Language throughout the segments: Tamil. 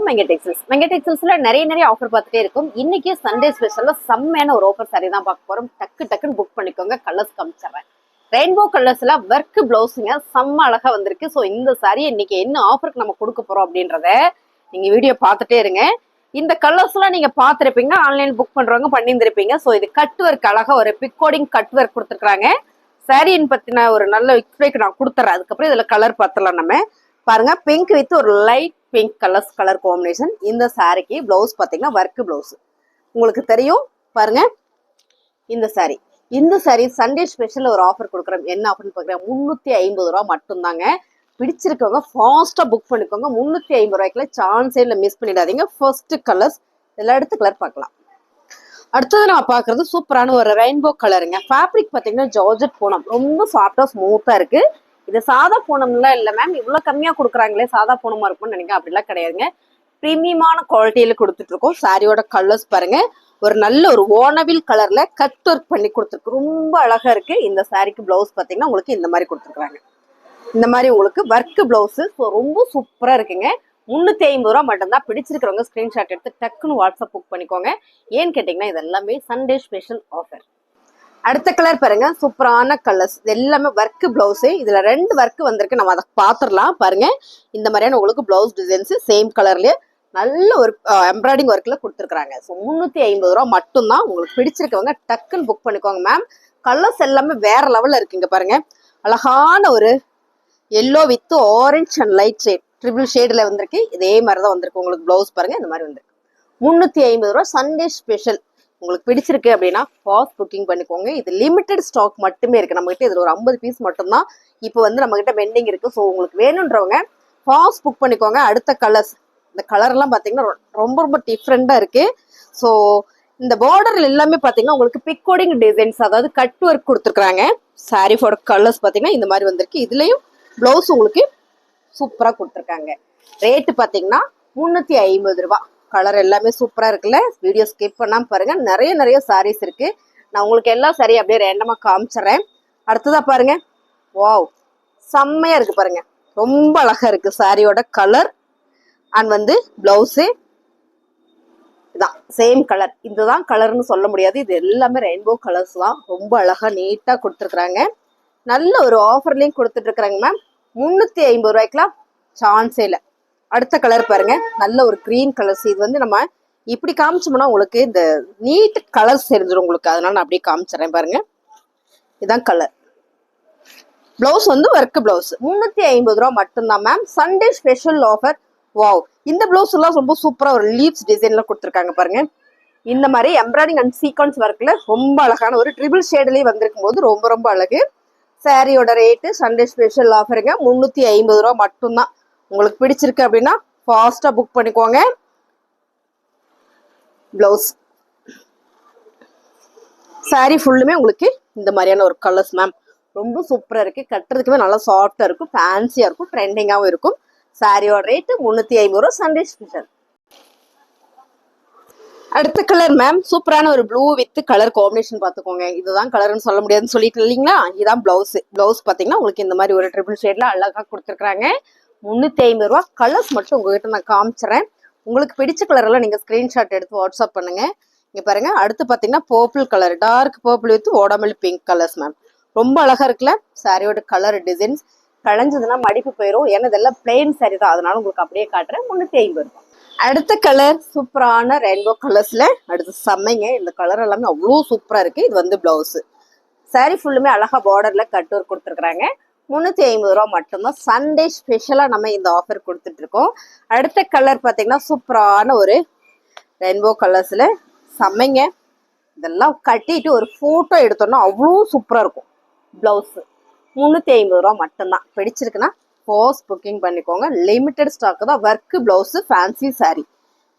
மெங்க டெக்ஸ்டைல்ஸ்ல நிறைய ஆஃபர் பார்த்துட்டே இருக்கும். இன்னைக்கு சண்டே ஸ்பெஷல்ல செம்மையான ஒரு ஆஃபர் சாரி தான் பார்க்க போறோம். டக்குன்னு புக் பண்ணிக்கோங்க. கலர்ஸ் காமிச்சிடுறேன். ரெயின்போ கலர்ஸ்ல ஒர்க் பிளவுஸுங்க செம்ம அழகா வந்திருக்கு. ஸோ இந்த சாரி இன்னைக்கு என்ன ஆஃபருக்கு நம்ம கொடுக்க போறோம் அப்படின்றத நீங்க வீடியோ பார்த்துட்டே இருங்க. இந்த கலர்ஸ் எல்லாம் நீங்க பார்த்துருப்பீங்க, ஆன்லைன் புக் பண்றவங்க பண்ணியிருந்திருப்பீங்க. ஸோ இது கட் ஒர்க், அழகா ஒரு பிக்கோடிங் கட் ஒர்க் கொடுத்துருக்காங்க. சாரின்னு பத்தின ஒரு நல்ல எக்ஸ்பிளைன் நான் கொடுத்துறேன். அதுக்கப்புறம் இதுல கலர் பார்த்துலாம். நம்ம பாருங்க, பிங்க் வித் ஒரு லைட் பிங்க் கலர் காம்பினேஷன். இந்த சாரிக்கு பிளவுஸ் பாத்தீங்கன்னா ஒர்க் பிளவுஸ் உங்களுக்கு தெரியும். பாருங்க, இந்த சாரி சண்டே ஸ்பெஷல் ஒரு ஆஃபர் கொடுக்குறோம். என்ன ஆஃபர்னு பாக்குறேன், 350 ரூபா மட்டும்தாங்க. பிடிச்சிருக்கவங்க ஃபாஸ்டா புக் பண்ணிக்கோங்க. 350 ரூபாய்க்குள்ள சான்ஸே இல்லை, மிஸ் பண்ணிடாதீங்க. ஃபர்ஸ்ட் கலர்ஸ் இதெல்லாம் அடுத்த கலர் பார்க்கலாம். அடுத்தது நம்ம பாக்குறது சூப்பரான ஒரு ரெயின்போ கலருங்க. ஃபேப்ரிக் பாத்தீங்கன்னா ஜார்ஜெட் பூனம், ரொம்ப சாஃப்டா ஸ்மூத்தா இருக்கு. இது சாதா பூனம்லாம் இல்லை மேம், இவ்வளவு கம்மியா கொடுக்குறாங்களே, சாதா பூனமா இருக்கும்னு நினைக்கிறேன். அப்படிலாம் கிடையாதுங்க, பிரீமியமான குவாலிட்டியில கொடுத்துட்டு இருக்கோம். சாரியோட கலர்ஸ் பாருங்க, ஒரு நல்ல ஒரு ஓனவில் கலர்ல கட் ஒர்க் பண்ணி கொடுத்துருக்கு, ரொம்ப அழகா இருக்கு. இந்த சாரிக்கு பிளவுஸ் பாத்தீங்கன்னா உங்களுக்கு இந்த மாதிரி கொடுத்துருக்காங்க. இந்த மாதிரி உங்களுக்கு ஒர்க் பிளவுஸ் ரொம்ப சூப்பரா இருக்குங்க. 350 ரூபா மட்டும்தான். பிடிச்சிருக்கிறவங்க ஸ்கிரீன்ஷாட் எடுத்து டக்குன்னு வாட்ஸ்அப் புக் பண்ணிக்கோங்க. ஏன்னு கேட்டீங்கன்னா இது எல்லாமே சண்டே ஸ்பெஷல் ஆஃபர். அடுத்த கலர் பாருங்க, சூப்பரான கலர்ஸ். இது எல்லாமே ஒர்க் பிளவுஸ். இதுல 2 ஒர்க் வந்திருக்கு, நம்ம அதை பாத்துடலாம். பாருங்க, இந்த மாதிரியான உங்களுக்கு பிளவுஸ் டிசைன்ஸ் சேம் கலர்லயே நல்ல ஒரு எம்ப்ராய்டிங் ஒர்க்ல கொடுத்துருக்காங்க. ஸோ 350 ரூபா மட்டும்தான். உங்களுக்கு பிடிச்சிருக்கவங்க டக்குன்னு புக் பண்ணிக்கோங்க மேம். கலர்ஸ் எல்லாமே வேற லெவல்ல இருக்குங்க. பாருங்க, அழகான ஒரு yellow with orange and light shade, triple ஷேட்ல வந்திருக்கு. இதே மாதிரிதான் வந்திருக்கு உங்களுக்கு பிளவுஸ். பாருங்க, இந்த மாதிரி வந்திருக்கு. 350 ரூபா சண்டே ஸ்பெஷல். உங்களுக்கு பிடிச்சிருக்கு அப்படின்னா ஃபாஸ்ட் புக்கிங் பண்ணிக்கோங்க. இது லிமிடெட் ஸ்டாக் மட்டுமே இருக்கு நம்ம கிட்ட. இதுல ஒரு 50 பீஸ் மட்டும்தான் இப்போ வந்து நம்ம கிட்ட பெண்டிங் இருக்கு. ஸோ உங்களுக்கு வேணுன்றவங்க ஃபாஸ்ட் புக் பண்ணிக்கோங்க. அடுத்த கலர்ஸ், இந்த கலர் எல்லாம் பாத்தீங்கன்னா ரொம்ப டிஃப்ரெண்டா இருக்கு. ஸோ இந்த பார்டர்ல எல்லாமே பாத்தீங்கன்னா உங்களுக்கு பிக்கோடிங் டிசைன்ஸ், அதாவது கட் ஒர்க் கொடுத்துருக்காங்க. சாரியோட கலர்ஸ் பாத்தீங்கன்னா இந்த மாதிரி வந்திருக்கு. இதுலயும் பிளவுஸ் உங்களுக்கு சூப்பரா கொடுத்துருக்காங்க. ரேட்டு பாத்தீங்கன்னா 350 ரூபாய். கலர் எல்லாமே சூப்பரா இருக்குல்ல. வீடியோ ஸ்கிப் பண்ணாம பாருங்க, நிறைய சாரீஸ் இருக்கு. நான் உங்களுக்கு எல்லா சாரி அப்படியே ரேண்டமா காமிச்சிடறேன். அடுத்ததா பாருங்க, வாவ் செம்மையா இருக்கு பாருங்க, ரொம்ப அழகா இருக்கு சாரியோட கலர். அண்ட் வந்து பிளவுஸு இதான் சேம் கலர். இதுதான் கலர்னு சொல்ல முடியாது, இது எல்லாமே ரெயின்போ கலர்ஸ் தான். ரொம்ப அழகா நீட்டா கொடுத்துருக்காங்க. நல்ல ஒரு ஆஃபர்லயும் கொடுத்துட்டு இருக்கிறாங்க மேம். 350 ரூபாய்க்குலாம் சான்ஸே இல்லை. அடுத்த கலர் பாருங்க, நல்ல ஒரு கிரீன் கலர்ஸ். இது வந்து நம்ம இப்படி காமிச்சோம்னா உங்களுக்கு இந்த நீட் கலர்ஸ் தெரிஞ்சிடும் உங்களுக்கு, அதனால நான் அப்படியே காமிச்சிடறேன். பாருங்க, இதான் கலர். பிளவுஸ் வந்து ஒர்க் பிளவுஸ். 350 ரூபா மட்டும்தான் ma'am. Sunday special offer. Wow, இந்த பிளவுஸ் எல்லாம் ரொம்ப சூப்பரா ஒரு லீவ்ஸ் டிசைன்ல கொடுத்துருக்காங்க. பாருங்க, இந்த மாதிரி எம்ப்ராய்டிங் அண்ட் சீக்வன்ஸ் ஒர்க்ல ரொம்ப அழகான ஒரு ட்ரிபிள் ஷேட்லயே வந்திருக்கும் போது ரொம்ப அழகு. சாரியோட ரேட்டு சண்டே ஸ்பெஷல் ஆஃபருங்க, 350 ரூபா மட்டும்தான். உங்களுக்கு பிடிச்சிருக்கு அப்படின்னா ஃபாஸ்டா புக் பண்ணிக்கோங்க. பிளவுஸ் சாரி ஃபுல்லுமே உங்களுக்கு இந்த மாதிரியான ஒரு கலர்ஸ் மேம். ரொம்ப சூப்பரா இருக்கு, கட்டுறதுக்குமே நல்லா சாஃப்டா இருக்கும், ஃபேன்சியா இருக்கும், ட்ரெண்டிங்காவும் இருக்கும். சாரியோட ரேட்டு 350 ரூபா சண்டே ஸ்பெஷல். அடுத்த கலர் மேம், சூப்பரான ஒரு ப்ளூ வித் கலர் காம்பினேஷன் பாத்துக்கோங்க. இதுதான் கலர்னு சொல்ல முடியாதுன்னு சொல்லிட்டு இல்லைங்களா. இதுதான் பிளவுஸ். பிளவுஸ் பாத்தீங்கன்னா உங்களுக்கு இந்த மாதிரி ஒரு ட்ரிபிள் ஷேட்ல அழகா கொடுத்துருக்காங்க. 350 ரூபா. கலர்ஸ் மட்டும் உங்ககிட்ட நான் காமிச்சிடறேன். உங்களுக்கு பிடிச்ச கலர் எல்லாம் நீங்க ஸ்கிரீன்ஷாட் எடுத்து வாட்ஸ்அப் பண்ணுங்க. இங்க பாருங்க, அடுத்து பாத்தீங்கன்னா purple colour, dark purple with ஓடாமல் பிங்க் கலர்ஸ் மேம். ரொம்ப அழகா இருக்குல்ல. சாரியோட கலர் டிசைன்ஸ் களைஞ்சதுன்னா மடிப்பு போயிடும், ஏன்னா இதெல்லாம் பிளெயின் சாரி தான், அதனால உங்களுக்கு அப்படியே காட்டுறேன். 350 ரூபாய். அடுத்த கலர் சூப்பரான ரெயின்போ கலர்ஸ்ல. அடுத்து செம்மைங்க, இந்த கலர் எல்லாமே அவ்வளோ சூப்பரா இருக்கு. இது வந்து பிளவுஸ். சாரி ஃபுல்லுமே அழகா பார்டர்ல கட் ஒர்க் கொடுத்துருக்காங்க. 350 ரூபா மட்டும்தான். சண்டே ஸ்பெஷலா நம்ம இந்த ஆஃபர் கொடுத்துட்டு இருக்கோம். அடுத்த கலர் பாத்தீங்கன்னா சூப்பரான ஒரு ரெயின்போ கலர்ஸ்ல செம்மைங்க. இதெல்லாம் கட்டிட்டு ஒரு போட்டோ எடுத்தோம்னா அவ்வளோ சூப்பரா இருக்கும். பிளவுஸ் 350 ரூபா மட்டும்தான். பிடிச்சிருக்குன்னா போஸ்ட் புக்கிங் பண்ணிக்கோங்க. லிமிடெட் ஸ்டாக் தான். Work blouse, fancy sorry.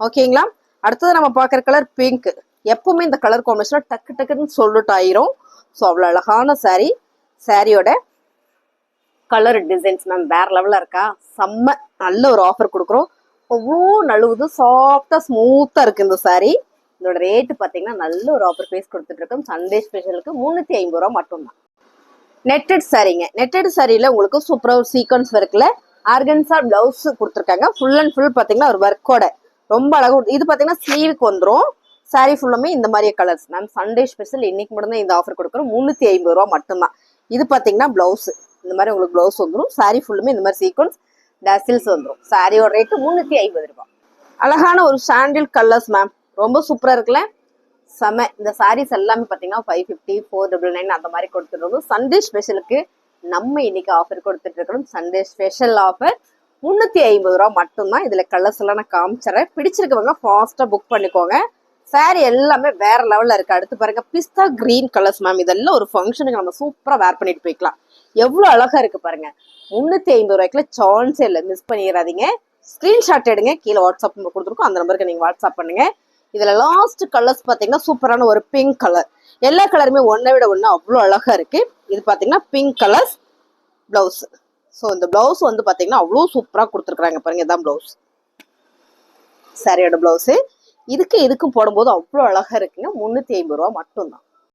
ஓகேங்களா. அடுத்தது நம்ம பாக்குற கலர் பிங்க். எப்பவுமே இந்த கலர் காம்பினேஷன் டக்குன்னு சொல்லிட்டு ஆயிரும். ஸோ அவ்வளோ அழகான சாரி. சாரியோட கலர் டிசைன்ஸ் மேம் வேற லெவல்ல இருக்கா. செம்ம நல்ல ஒரு ஆஃபர் கொடுக்குறோம். அவ்வளோ நழுவுது, சாஃப்டா ஸ்மூத்தா இருக்கு இந்த சாரி. இதோட ரேட்டு பாத்தீங்கன்னா நல்ல ஒரு ஆஃபர் பேஸ் கொடுத்துட்டு இருக்கோம். சண்டே ஸ்பெஷலுக்கு 350 ரூபா மட்டும்தான். நெட்டட் சாரிங்க. நெட்டட் சாரியில உங்களுக்கு சூப்பரா ஒரு சீக்வன்ஸ் ஒர்க்ல ஆர்கன்சா பிளவுஸ் கொடுத்துருக்காங்க. ஃபுல் அண்ட் ஃபுல் பாத்தீங்கன்னா ஒரு ஒர்க்கோட ரொம்ப அழகா இது பாத்தீங்கன்னா ஸ்லீவுக்கு வந்துரும். சாரி ஃபுல்லுமே இந்த மாதிரி கலர்ஸ் மேம். சண்டே ஸ்பெஷல் இன்னைக்கு மட்டும் தான் இந்த ஆஃபர் கொடுக்குறோம். 350 ரூபா மட்டும்தான். இது பாத்தீங்கன்னா பிளவுஸ் இந்த மாதிரி உங்களுக்கு பிளவுஸ் வந்துடும். சாரி ஃபுல்லுமே இந்த மாதிரி சீக்வன்ஸ் டசில்ஸ் வந்துடும். சாரியோட ரேட்டு 350 ரூபாய். அழகான ஒரு சாண்டில் கலர்ஸ் மேம். ரொம்ப சூப்பரா இருக்குல்ல, செம. இந்த சாரீஸ் எல்லாமே பாத்தீங்கன்னா 550, 499 அந்த மாதிரி கொடுத்துருக்கோம். சண்டே ஸ்பெஷலுக்கு நம்ம இன்னைக்கு ஆஃபர் கொடுத்துட்டு இருக்கோம். சண்டே ஸ்பெஷல் ஆஃபர் 350 ரூபா மட்டும்தான். இதுல கலர்ஸ் எல்லாம் நான் காமிச்சிடறேன். பிடிச்சிருக்கவங்க ஃபாஸ்டா புக் பண்ணிக்கோங்க. சாரி எல்லாமே வேற லெவல்ல இருக்கு. அடுத்து பாருங்க பிஸ்தா கிரீன் கலர்ஸ் மேம். இதெல்லாம் ஒரு ஃபங்க்ஷனுக்கு நம்ம சூப்பரா வேர் பண்ணிட்டு போய்க்கலாம். எவ்வளவு அழகா இருக்கு பாருங்க. 350 ரூபாய்க்குள்ள சான்ஸே இல்லை, மிஸ் பண்ணிடாதீங்க. ஸ்கிரீன்ஷாட் எடுங்க, கீழே வாட்ஸ்அப் நம்பர் கொடுத்துருக்கோம், அந்த நம்பருக்கு நீங்க வாட்ஸ்அப் பண்ணுங்க. இதுல லாஸ்ட் கலர்ஸ் பாத்தீங்கன்னா சூப்பரான ஒரு பிங்க் கலர். எல்லா கலருமே ஒன்னை விட ஒண்ணு அவ்வளவு அழகா இருக்கு. இது பாத்தீங்கன்னா பிங்க் கலர்ஸ் பிளவுஸ். ஸோ இந்த பிளவுஸ் வந்து பாத்தீங்கன்னா அவ்வளவு சூப்பரா கொடுத்துருக்காங்க பாருங்க. இதான் பிளவுஸ், சாரியோட பிளவுஸ். இதுக்கும் போடும்போது அவ்வளவு அழகா இருக்குங்க. 350 ரூபா மட்டும்தான்.